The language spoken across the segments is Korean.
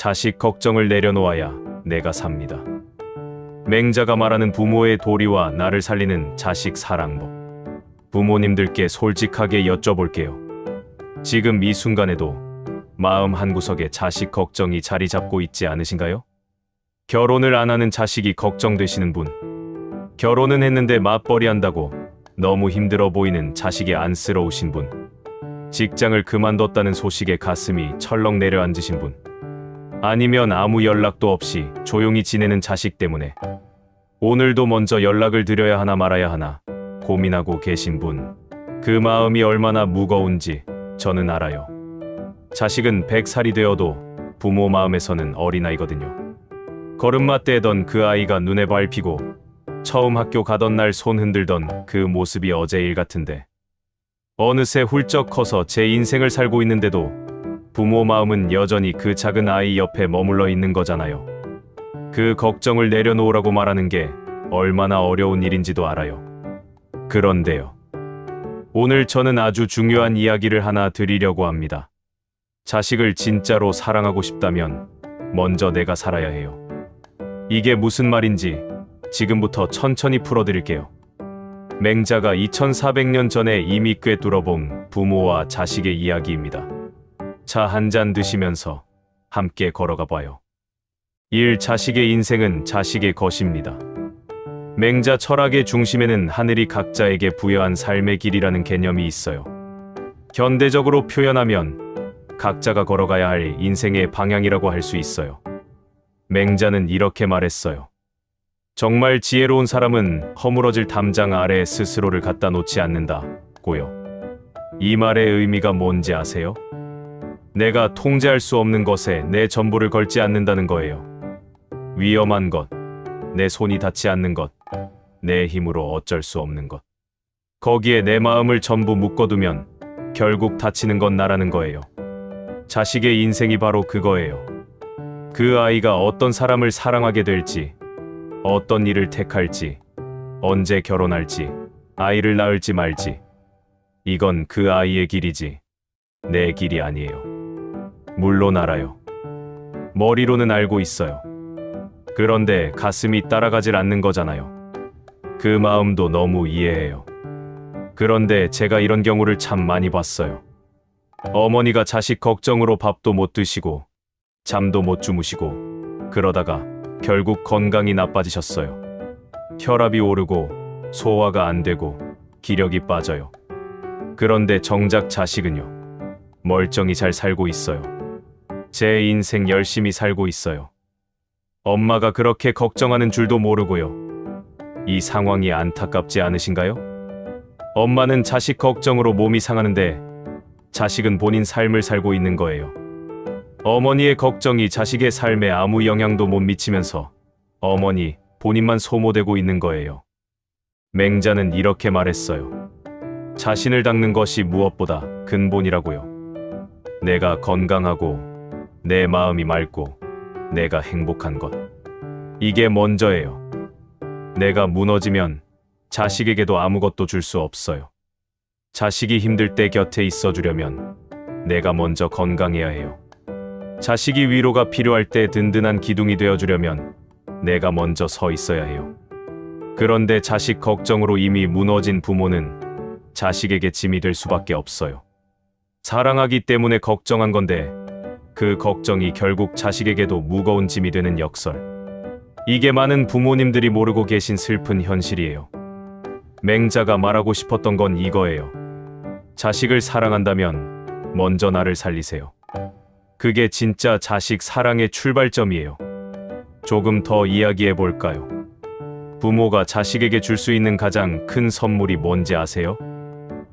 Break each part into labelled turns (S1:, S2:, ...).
S1: 자식 걱정을 내려놓아야 내가 삽니다. 맹자가 말하는 부모의 도리와 나를 살리는 자식 사랑법. 부모님들께 솔직하게 여쭤볼게요. 지금 이 순간에도 마음 한구석에 자식 걱정이 자리 잡고 있지 않으신가요? 결혼을 안 하는 자식이 걱정되시는 분, 결혼은 했는데 맞벌이 한다고 너무 힘들어 보이는 자식이 안쓰러우신 분, 직장을 그만뒀다는 소식에 가슴이 철렁 내려앉으신 분, 아니면 아무 연락도 없이 조용히 지내는 자식 때문에 오늘도 먼저 연락을 드려야 하나 말아야 하나 고민하고 계신 분, 그 마음이 얼마나 무거운지 저는 알아요. 자식은 100살이 되어도 부모 마음에서는 어린아이거든요. 걸음마 떼던 그 아이가 눈에 밟히고 처음 학교 가던 날 손 흔들던 그 모습이 어제 일 같은데, 어느새 훌쩍 커서 제 인생을 살고 있는데도 부모 마음은 여전히 그 작은 아이 옆에 머물러 있는 거잖아요. 그 걱정을 내려놓으라고 말하는 게 얼마나 어려운 일인지도 알아요. 그런데요, 오늘 저는 아주 중요한 이야기를 하나 드리려고 합니다. 자식을 진짜로 사랑하고 싶다면 먼저 내가 살아야 해요. 이게 무슨 말인지 지금부터 천천히 풀어드릴게요. 맹자가 2400년 전에 이미 꿰뚫어본 부모와 자식의 이야기입니다. 차 한 잔 드시면서 함께 걸어가 봐요. 1. 자식의 인생은 자식의 것입니다. 맹자 철학의 중심에는 하늘이 각자에게 부여한 삶의 길이라는 개념이 있어요. 현대적으로 표현하면 각자가 걸어가야 할 인생의 방향이라고 할 수 있어요. 맹자는 이렇게 말했어요. 정말 지혜로운 사람은 허물어질 담장 아래에 스스로를 갖다 놓지 않는다고요. 이 말의 의미가 뭔지 아세요? 내가 통제할 수 없는 것에 내 전부를 걸지 않는다는 거예요. 위험한 것, 내 손이 닿지 않는 것, 내 힘으로 어쩔 수 없는 것. 거기에 내 마음을 전부 묶어두면 결국 다치는 건 나라는 거예요. 자식의 인생이 바로 그거예요. 그 아이가 어떤 사람을 사랑하게 될지, 어떤 일을 택할지, 언제 결혼할지, 아이를 낳을지 말지, 이건 그 아이의 길이지 내 길이 아니에요. 물론 알아요. 머리로는 알고 있어요. 그런데 가슴이 따라가질 않는 거잖아요. 그 마음도 너무 이해해요. 그런데 제가 이런 경우를 참 많이 봤어요. 어머니가 자식 걱정으로 밥도 못 드시고 잠도 못 주무시고 그러다가 결국 건강이 나빠지셨어요. 혈압이 오르고 소화가 안 되고 기력이 빠져요. 그런데 정작 자식은요, 멀쩡히 잘 살고 있어요. 제 인생 열심히 살고 있어요. 엄마가 그렇게 걱정하는 줄도 모르고요. 이 상황이 안타깝지 않으신가요? 엄마는 자식 걱정으로 몸이 상하는데 자식은 본인 삶을 살고 있는 거예요. 어머니의 걱정이 자식의 삶에 아무 영향도 못 미치면서 어머니 본인만 소모되고 있는 거예요. 맹자는 이렇게 말했어요. 자신을 닦는 것이 무엇보다 근본이라고요. 내가 건강하고 내 마음이 맑고 내가 행복한 것, 이게 먼저예요. 내가 무너지면 자식에게도 아무것도 줄 수 없어요. 자식이 힘들 때 곁에 있어주려면 내가 먼저 건강해야 해요. 자식이 위로가 필요할 때 든든한 기둥이 되어주려면 내가 먼저 서 있어야 해요. 그런데 자식 걱정으로 이미 무너진 부모는 자식에게 짐이 될 수밖에 없어요. 사랑하기 때문에 걱정한 건데 그 걱정이 결국 자식에게도 무거운 짐이 되는 역설. 이게 많은 부모님들이 모르고 계신 슬픈 현실이에요. 맹자가 말하고 싶었던 건 이거예요. 자식을 사랑한다면 먼저 나를 살리세요. 그게 진짜 자식 사랑의 출발점이에요. 조금 더 이야기해 볼까요? 부모가 자식에게 줄 수 있는 가장 큰 선물이 뭔지 아세요?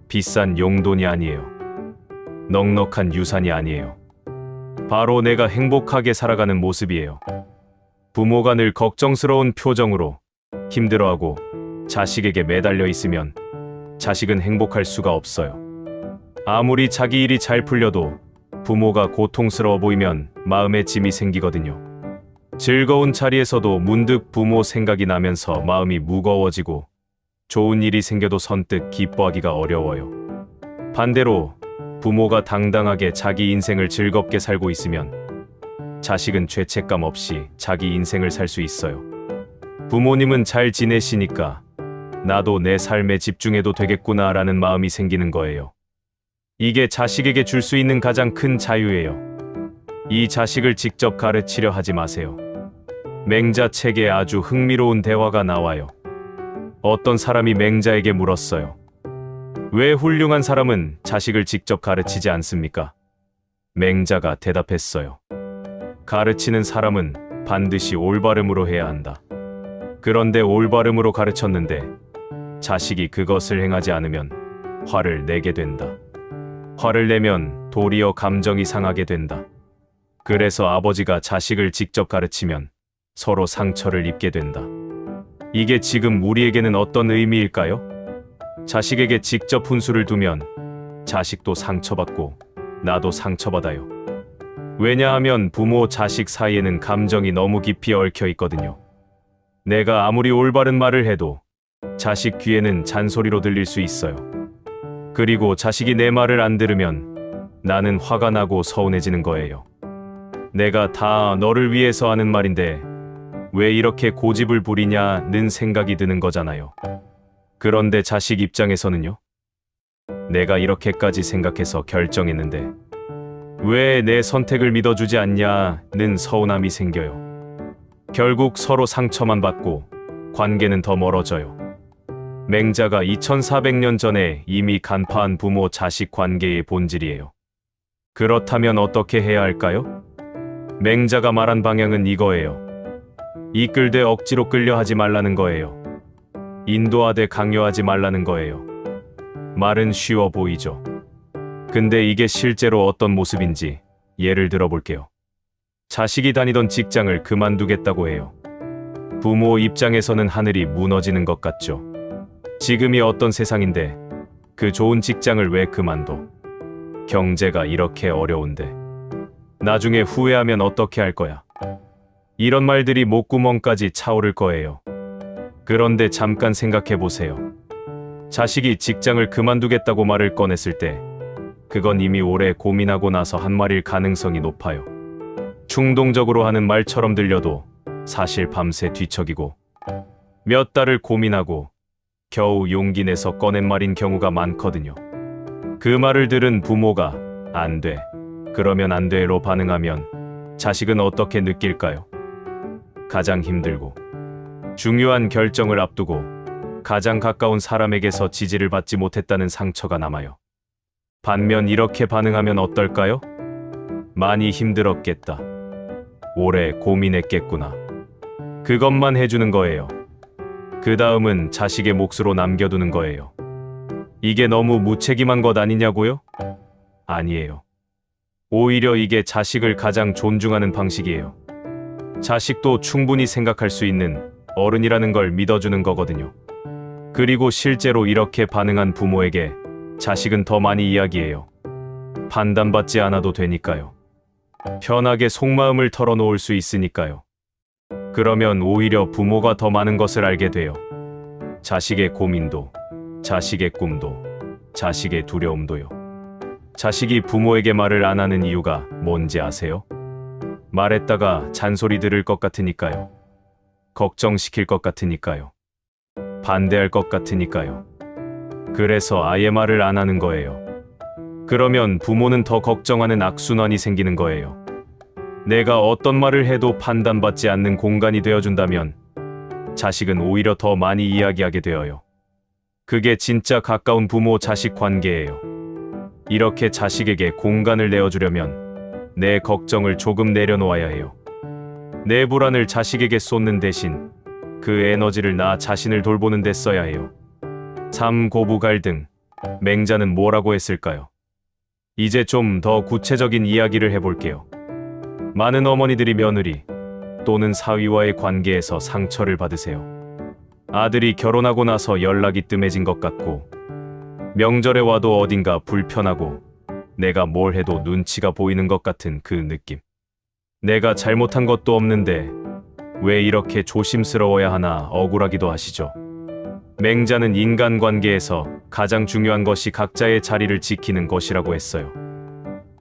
S1: 비싼 용돈이 아니에요. 넉넉한 유산이 아니에요. 바로 내가 행복하게 살아가는 모습이에요. 부모가 늘 걱정스러운 표정으로 힘들어하고 자식에게 매달려 있으면 자식은 행복할 수가 없어요. 아무리 자기 일이 잘 풀려도 부모가 고통스러워 보이면 마음에 짐이 생기거든요. 즐거운 자리에서도 문득 부모 생각이 나면서 마음이 무거워지고 좋은 일이 생겨도 선뜻 기뻐하기가 어려워요. 반대로 부모가 당당하게 자기 인생을 즐겁게 살고 있으면 자식은 죄책감 없이 자기 인생을 살 수 있어요. 부모님은 잘 지내시니까 나도 내 삶에 집중해도 되겠구나라는 마음이 생기는 거예요. 이게 자식에게 줄 수 있는 가장 큰 자유예요. 이 자식을 직접 가르치려 하지 마세요. 맹자 책에 아주 흥미로운 대화가 나와요. 어떤 사람이 맹자에게 물었어요. 왜 훌륭한 사람은 자식을 직접 가르치지 않습니까? 맹자가 대답했어요. 가르치는 사람은 반드시 올바름으로 해야 한다. 그런데 올바름으로 가르쳤는데 자식이 그것을 행하지 않으면 화를 내게 된다. 화를 내면 도리어 감정이 상하게 된다. 그래서 아버지가 자식을 직접 가르치면 서로 상처를 입게 된다. 이게 지금 우리에게는 어떤 의미일까요? 자식에게 직접 훈수를 두면 자식도 상처받고 나도 상처받아요. 왜냐하면 부모 자식 사이에는 감정이 너무 깊이 얽혀 있거든요. 내가 아무리 올바른 말을 해도 자식 귀에는 잔소리로 들릴 수 있어요. 그리고 자식이 내 말을 안 들으면 나는 화가 나고 서운해지는 거예요. 내가 다 너를 위해서 하는 말인데 왜 이렇게 고집을 부리냐는 생각이 드는 거잖아요. 그런데 자식 입장에서는요? 내가 이렇게까지 생각해서 결정했는데 왜 내 선택을 믿어주지 않냐는 서운함이 생겨요. 결국 서로 상처만 받고 관계는 더 멀어져요. 맹자가 2400년 전에 이미 간파한 부모 자식 관계의 본질이에요. 그렇다면 어떻게 해야 할까요? 맹자가 말한 방향은 이거예요. 이끌되 억지로 끌려 하지 말라는 거예요. 인도하되 강요하지 말라는 거예요. 말은 쉬워 보이죠. 근데 이게 실제로 어떤 모습인지 예를 들어 볼게요. 자식이 다니던 직장을 그만두겠다고 해요. 부모 입장에서는 하늘이 무너지는 것 같죠. 지금이 어떤 세상인데 그 좋은 직장을 왜 그만둬? 경제가 이렇게 어려운데 나중에 후회하면 어떻게 할 거야? 이런 말들이 목구멍까지 차오를 거예요. 그런데 잠깐 생각해 보세요. 자식이 직장을 그만두겠다고 말을 꺼냈을 때 그건 이미 오래 고민하고 나서 한 말일 가능성이 높아요. 충동적으로 하는 말처럼 들려도 사실 밤새 뒤척이고 몇 달을 고민하고 겨우 용기 내서 꺼낸 말인 경우가 많거든요. 그 말을 들은 부모가 안 돼, 그러면 안 돼로 반응하면 자식은 어떻게 느낄까요? 가장 힘들고 중요한 결정을 앞두고 가장 가까운 사람에게서 지지를 받지 못했다는 상처가 남아요. 반면 이렇게 반응하면 어떨까요? 많이 힘들었겠다. 오래 고민했겠구나. 그것만 해주는 거예요. 그 다음은 자식의 몫으로 남겨두는 거예요. 이게 너무 무책임한 것 아니냐고요? 아니에요. 오히려 이게 자식을 가장 존중하는 방식이에요. 자식도 충분히 생각할 수 있는 어른이라는 걸 믿어주는 거거든요. 그리고 실제로 이렇게 반응한 부모에게 자식은 더 많이 이야기해요. 판단받지 않아도 되니까요. 편하게 속마음을 털어놓을 수 있으니까요. 그러면 오히려 부모가 더 많은 것을 알게 돼요. 자식의 고민도, 자식의 꿈도, 자식의 두려움도요. 자식이 부모에게 말을 안 하는 이유가 뭔지 아세요? 말했다가 잔소리 들을 것 같으니까요. 걱정시킬 것 같으니까요. 반대할 것 같으니까요. 그래서 아예 말을 안 하는 거예요. 그러면 부모는 더 걱정하는 악순환이 생기는 거예요. 내가 어떤 말을 해도 판단받지 않는 공간이 되어준다면 자식은 오히려 더 많이 이야기하게 되어요. 그게 진짜 가까운 부모-자식 관계예요. 이렇게 자식에게 공간을 내어주려면 내 걱정을 조금 내려놓아야 해요. 내 불안을 자식에게 쏟는 대신 그 에너지를 나 자신을 돌보는 데 써야 해요. 삼고부갈등, 맹자는 뭐라고 했을까요? 이제 좀 더 구체적인 이야기를 해볼게요. 많은 어머니들이 며느리 또는 사위와의 관계에서 상처를 받으세요. 아들이 결혼하고 나서 연락이 뜸해진 것 같고 명절에 와도 어딘가 불편하고 내가 뭘 해도 눈치가 보이는 것 같은 그 느낌. 내가 잘못한 것도 없는데 왜 이렇게 조심스러워야 하나 억울하기도 하시죠. 맹자는 인간관계에서 가장 중요한 것이 각자의 자리를 지키는 것이라고 했어요.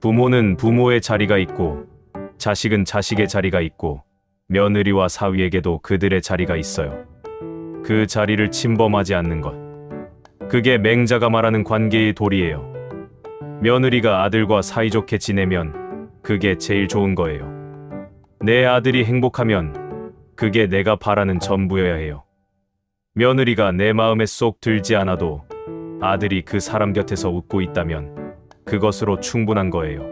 S1: 부모는 부모의 자리가 있고 자식은 자식의 자리가 있고 며느리와 사위에게도 그들의 자리가 있어요. 그 자리를 침범하지 않는 것. 그게 맹자가 말하는 관계의 도리예요. 며느리가 아들과 사이좋게 지내면 그게 제일 좋은 거예요. 내 아들이 행복하면 그게 내가 바라는 전부여야 해요. 며느리가 내 마음에 쏙 들지 않아도 아들이 그 사람 곁에서 웃고 있다면 그것으로 충분한 거예요.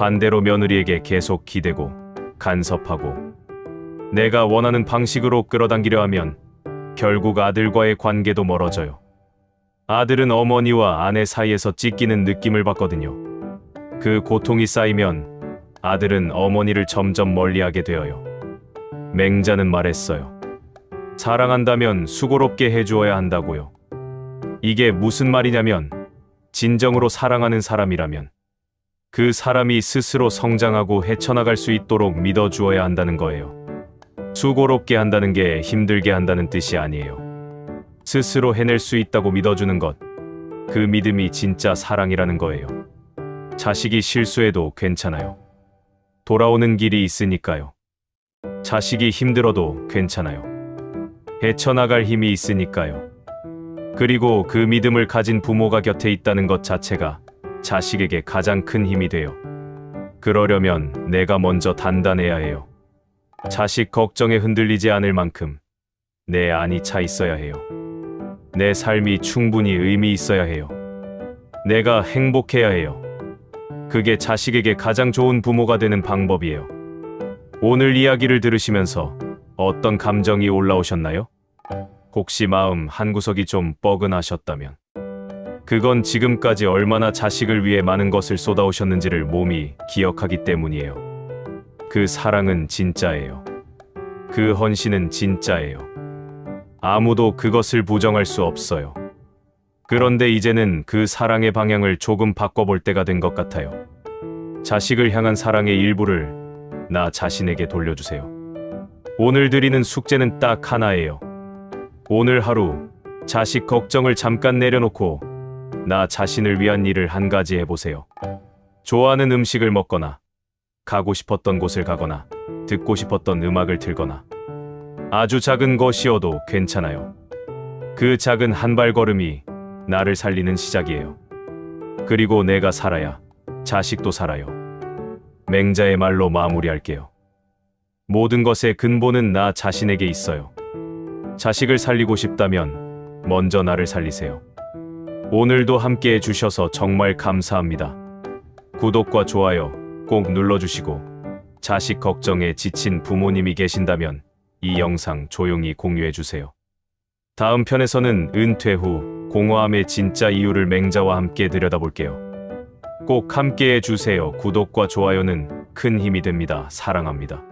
S1: 반대로 며느리에게 계속 기대고 간섭하고 내가 원하는 방식으로 끌어당기려 하면 결국 아들과의 관계도 멀어져요. 아들은 어머니와 아내 사이에서 찢기는 느낌을 받거든요. 그 고통이 쌓이면 아들은 어머니를 점점 멀리하게 되어요. 맹자는 말했어요. 사랑한다면 수고롭게 해주어야 한다고요. 이게 무슨 말이냐면 진정으로 사랑하는 사람이라면 그 사람이 스스로 성장하고 헤쳐나갈 수 있도록 믿어주어야 한다는 거예요. 수고롭게 한다는 게 힘들게 한다는 뜻이 아니에요. 스스로 해낼 수 있다고 믿어주는 것, 그 믿음이 진짜 사랑이라는 거예요. 자식이 실수해도 괜찮아요. 돌아오는 길이 있으니까요. 자식이 힘들어도 괜찮아요. 헤쳐나갈 힘이 있으니까요. 그리고 그 믿음을 가진 부모가 곁에 있다는 것 자체가 자식에게 가장 큰 힘이 돼요. 그러려면 내가 먼저 단단해야 해요. 자식 걱정에 흔들리지 않을 만큼 내 안이 차 있어야 해요. 내 삶이 충분히 의미 있어야 해요. 내가 행복해야 해요. 그게 자식에게 가장 좋은 부모가 되는 방법이에요. 오늘 이야기를 들으시면서 어떤 감정이 올라오셨나요? 혹시 마음 한구석이 좀 뻐근하셨다면 그건 지금까지 얼마나 자식을 위해 많은 것을 쏟아오셨는지를 몸이 기억하기 때문이에요. 그 사랑은 진짜예요. 그 헌신은 진짜예요. 아무도 그것을 부정할 수 없어요. 그런데 이제는 그 사랑의 방향을 조금 바꿔볼 때가 된 것 같아요. 자식을 향한 사랑의 일부를 나 자신에게 돌려주세요. 오늘 드리는 숙제는 딱 하나예요. 오늘 하루 자식 걱정을 잠깐 내려놓고 나 자신을 위한 일을 한 가지 해보세요. 좋아하는 음식을 먹거나 가고 싶었던 곳을 가거나 듣고 싶었던 음악을 틀거나 아주 작은 것이어도 괜찮아요. 그 작은 한 발걸음이 나를 살리는 시작이에요. 그리고 내가 살아야 자식도 살아요. 맹자의 말로 마무리할게요. 모든 것의 근본은 나 자신에게 있어요. 자식을 살리고 싶다면 먼저 나를 살리세요. 오늘도 함께 해주셔서 정말 감사합니다. 구독과 좋아요 꼭 눌러주시고 자식 걱정에 지친 부모님이 계신다면 이 영상 조용히 공유해주세요. 다음 편에서는 은퇴 후 공허함의 진짜 이유를 맹자와 함께 들여다볼게요. 꼭 함께 해주세요. 구독과 좋아요는 큰 힘이 됩니다. 사랑합니다.